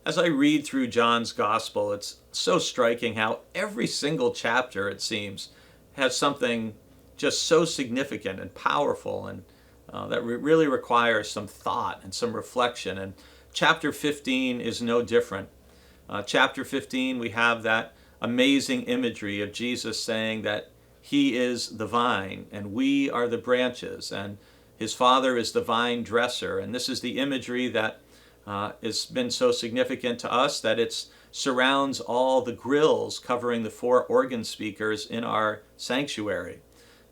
As I read through John's gospel, it's so striking how every single chapter, it seems, has something just so significant and powerful, and that really requires some thought and some reflection. And chapter 15 is no different. Chapter 15, we have that amazing imagery of Jesus saying that he is the vine and we are the branches, and his Father is the vine dresser. And this is the imagery that has been so significant to us that it surrounds all the grills covering the four organ speakers in our sanctuary.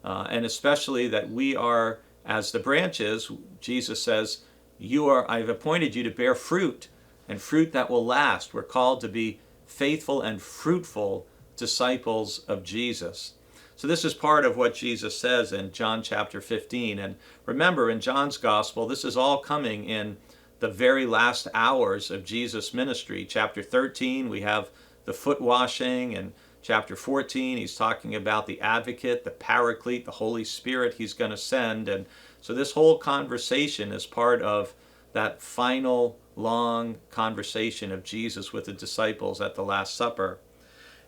And especially that we are, as the branches, Jesus says, I've appointed you to bear fruit, and fruit that will last. We're called to be faithful and fruitful disciples of Jesus. So this is part of what Jesus says in John chapter 15. And remember, in John's gospel, this is all coming in the very last hours of Jesus' ministry. Chapter 13, we have the foot washing, and chapter 14, he's talking about the advocate, the paraclete, the Holy Spirit he's going to send. And so this whole conversation is part of that final long conversation of Jesus with the disciples at the Last Supper.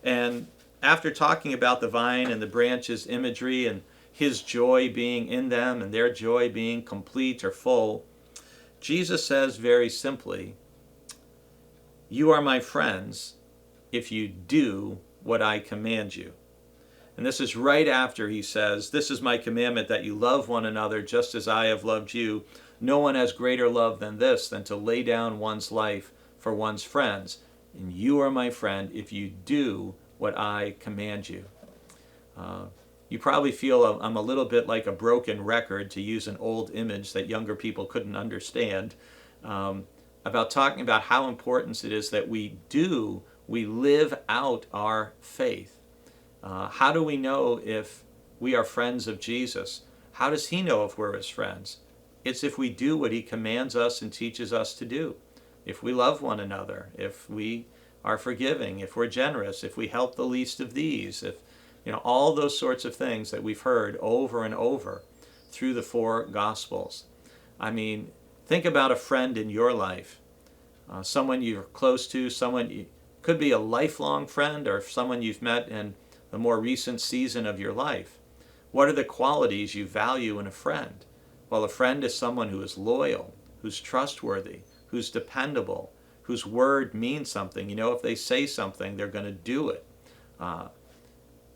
And after talking about the vine and the branches imagery and his joy being in them and their joy being complete or full, Jesus says very simply, "You are my friends if you do what I command you." And this is right after he says, "This is my commandment, that you love one another just as I have loved you. No one has greater love than this, than to lay down one's life for one's friends. And you are my friend if you do what I command you." You probably feel I'm a little bit like a broken record, to use an old image that younger people couldn't understand, about talking about how important it is that we live out our faith. How do we know if we are friends of Jesus? How does he know if we're his friends? It's if we do what he commands us and teaches us to do. If we love one another, if we are forgiving, if we're generous, if we help the least of these, if all those sorts of things that we've heard over and over through the four Gospels. I mean, think about a friend in your life, someone you're close to, could be a lifelong friend, or someone you've met in the more recent season of your life. What are the qualities you value in a friend? Well, a friend is someone who is loyal, who's trustworthy, who's dependable, whose word means something. If they say something, they're going to do it.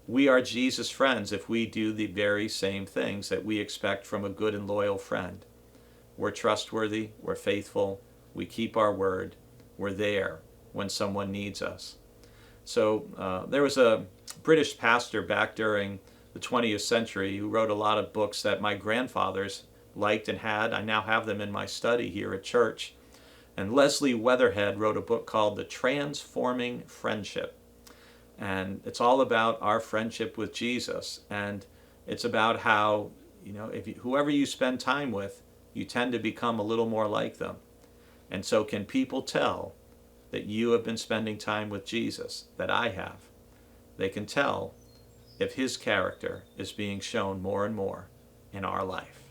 We are Jesus' friends if we do the very same things that we expect from a good and loyal friend. We're trustworthy, we're faithful, we keep our word, we're there when someone needs us. So there was a British pastor back during the 20th century who wrote a lot of books that my grandfathers liked and had. I now have them in my study here at church. And Leslie Weatherhead wrote a book called The Transforming Friendship. And it's all about our friendship with Jesus. And it's about how, whoever you spend time with, you tend to become a little more like them. And so can people tell that you have been spending time with Jesus, that I have? They can tell if his character is being shown more and more in our life.